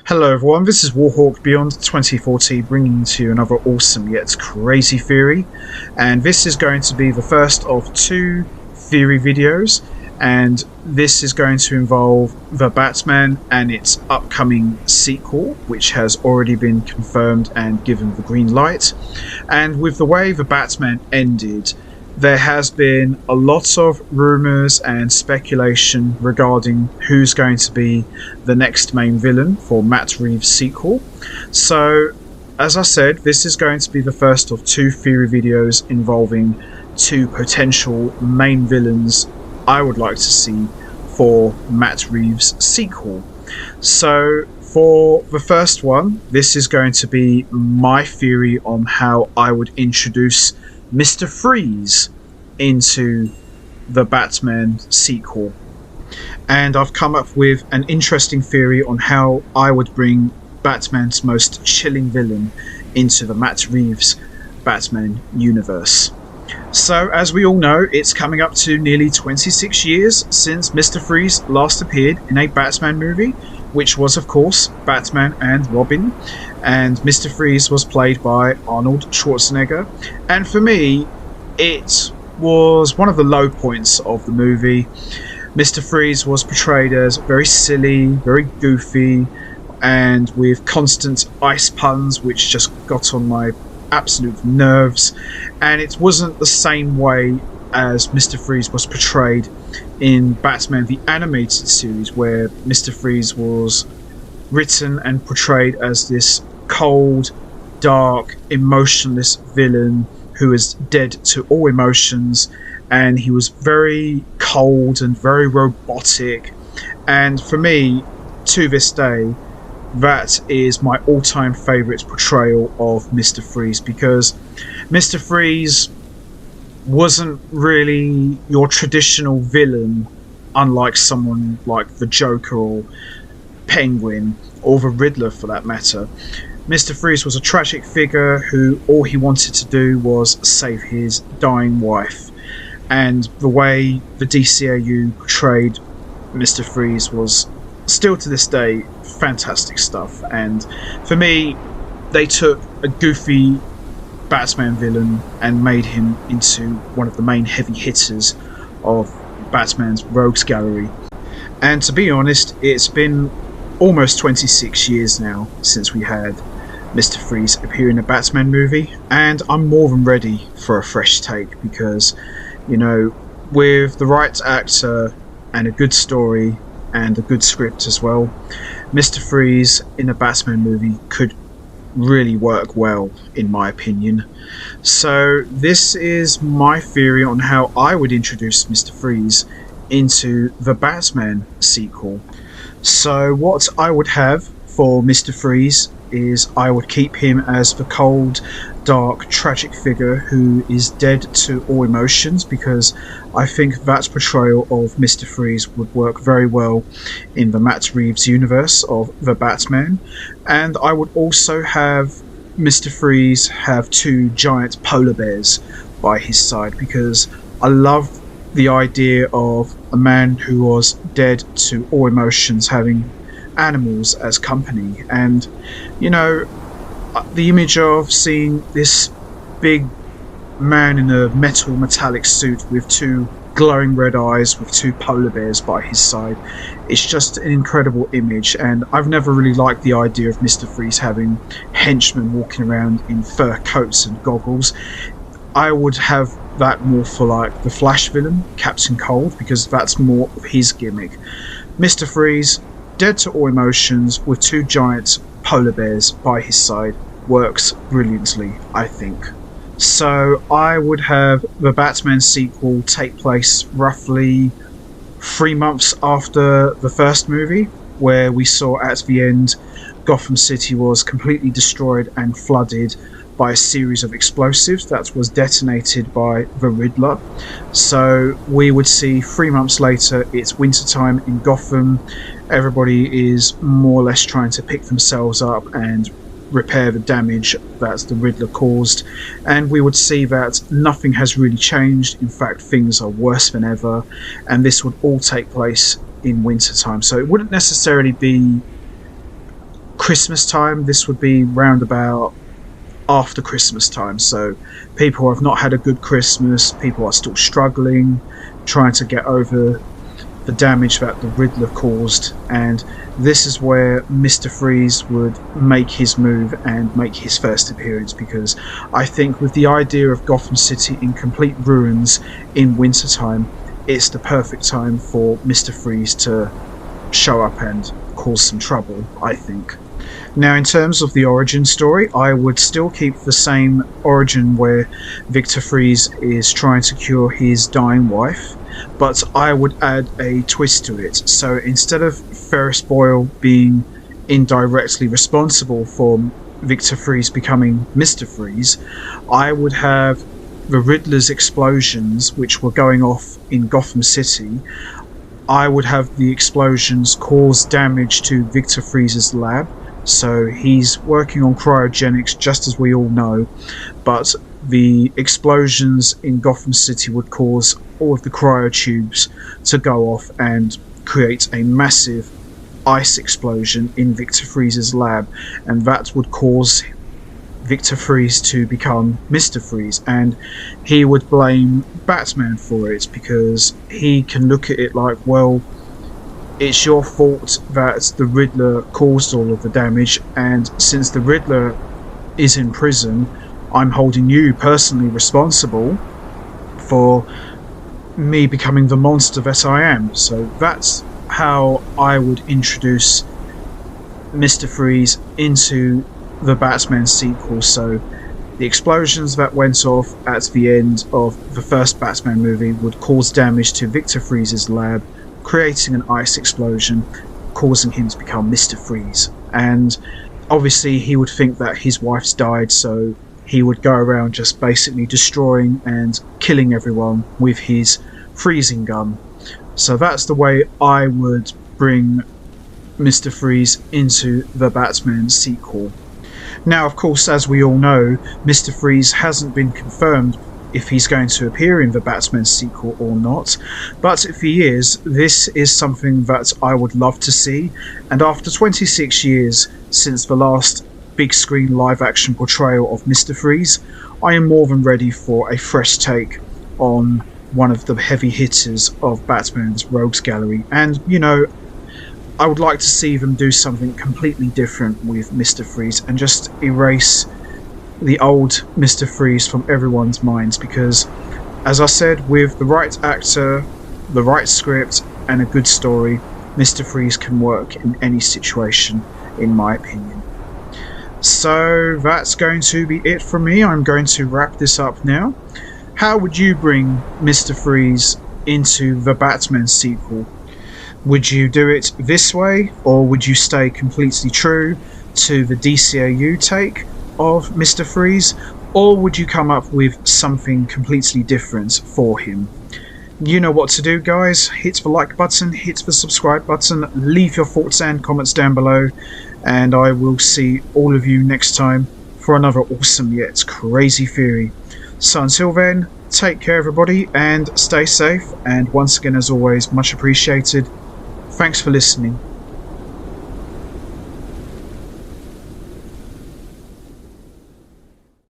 Hello everyone, this is Warhawk Beyond 2040 bringing to you another awesome yet crazy theory, and this is going to be the first of two theory videos, and this is going to involve The Batman and its upcoming sequel, which has already been confirmed and given the green light. And with the way The Batman ended, there has been a lot of rumours and speculation regarding who's going to be the next main villain for Matt Reeves' sequel. So, as I said, this is going to be the first of two theory videos involving two potential main villains I would like to see for Matt Reeves' sequel. So, for the first one, this is going to be my theory on how I would introduce Mr. Freeze into the Batman sequel. And I've come up with an interesting theory on how I would bring Batman's most chilling villain into the Matt Reeves Batman universe. So, as we all know, it's coming up to nearly 26 years since Mr. Freeze last appeared in a Batman movie, which was, of course, Batman and Robin. And Mr. Freeze was played by Arnold Schwarzenegger. And for me, it was one of the low points of the movie. Mr. Freeze was portrayed as very silly, very goofy, and with constant ice puns, which just got on my absolute nerves. And it wasn't the same way as Mr. Freeze was portrayed in Batman the Animated Series, where Mr. Freeze was written and portrayed as this cold, dark, emotionless villain who is dead to all emotions, and he was very cold and very robotic. And for me, to this day, that is my all-time favourite portrayal of Mr. Freeze, because Mr. Freeze wasn't really your traditional villain, unlike someone like the Joker or Penguin or the Riddler for that matter. Mr. Freeze was a tragic figure who all he wanted to do was save his dying wife, and the way the DCAU portrayed Mr. Freeze was still to this day fantastic stuff. And for me, they took a goofy Batman villain and made him into one of the main heavy hitters of Batman's rogues gallery. And to be honest, it's been almost 26 years now since we had Mr. Freeze appear in a Batman movie, and I'm more than ready for a fresh take, because, you know, with the right actor and a good story and a good script as well, Mr. Freeze in a Batman movie could really work well, in my opinion. So this is my theory on how I would introduce Mr. Freeze into the Batman sequel. So what I would have for Mr. Freeze is I would keep him as the cold, dark, tragic figure who is dead to all emotions, because I think that portrayal of Mr. Freeze would work very well in the Matt Reeves universe of the Batman. And I would also have Mr. Freeze have two giant polar bears by his side, because I love the idea of a man who was dead to all emotions having animals as company. And, you know, the image of seeing this big man in a metallic suit with two glowing red eyes with two polar bears by his side, it's just an incredible image. And I've never really liked the idea of Mr. Freeze having henchmen walking around in fur coats and goggles. I would have that more for like the Flash villain, Captain Cold, because that's more of his gimmick. Mr. Freeze, dead to all emotions with two giant polar bears by his side, works brilliantly, I think. So I would have the Batman sequel take place roughly 3 months after the first movie, where we saw at the end Gotham City was completely destroyed and flooded by a series of explosives that was detonated by the Riddler. So we would see 3 months later, it's wintertime in Gotham. Everybody is more or less trying to pick themselves up and repair the damage that the Riddler caused, and we would see that nothing has really changed. In fact, things are worse than ever, and this would all take place in wintertime. So it wouldn't necessarily be Christmas time. This would be round about after Christmas time. So people have not had a good Christmas. People are still struggling, trying to get over the damage that the Riddler caused, and this is where Mr. Freeze would make his move and make his first appearance, because I think with the idea of Gotham City in complete ruins in wintertime, it's the perfect time for Mr. Freeze to show up and cause some trouble, I think. Now, in terms of the origin story, I would still keep the same origin where Victor Freeze is trying to cure his dying wife, but I would add a twist to it. So instead of Ferris Boyle being indirectly responsible for Victor Freeze becoming Mr. Freeze, I would have the Riddler's explosions, which were going off in Gotham City. I would have the explosions cause damage to Victor Freeze's lab. So he's working on cryogenics, just as we all know, but the explosions in Gotham City would cause all of the cryotubes to go off and create a massive ice explosion in Victor Freeze's lab, and that would cause Victor Freeze to become Mr. Freeze, and he would blame Batman for it, because he can look at it like, well, it's your fault that the Riddler caused all of the damage, and since the Riddler is in prison, I'm holding you personally responsible for me becoming the monster that I am. So that's how I would introduce Mr. Freeze into the Batman sequel. So the explosions that went off at the end of the first Batman movie would cause damage to Victor Freeze's lab, creating an ice explosion, causing him to become Mr. Freeze. And obviously he would think that his wife's died, so he would go around just basically destroying and killing everyone with his freezing gun. So that's the way I would bring Mr. Freeze into the Batman sequel. Now, of course, as we all know, Mr. Freeze hasn't been confirmed if he's going to appear in the Batman sequel or not, but if he is, this is something that I would love to see, and after 26 years since the last big screen live action portrayal of Mr. Freeze, I am more than ready for a fresh take on one of the heavy hitters of Batman's Rogues Gallery, and you know, I would like to see them do something completely different with Mr. Freeze and just erase the old Mr. Freeze from everyone's minds, because as I said, with the right actor, the right script and a good story, Mr. Freeze can work in any situation, in my opinion. So that's going to be it from me. I'm going to wrap this up now. How would you bring Mr. Freeze into the Batman sequel? Would you do it this way, or would you stay completely true to the DCAU take of Mr. Freeze, or would you come up with something completely different for him? You know what to do, guys. Hit the like button, hit the subscribe button, leave your thoughts and comments down below, and I will see all of you next time for another awesome yet crazy theory. So until then, take care everybody and stay safe, and once again, as always, much appreciated. Thanks for listening.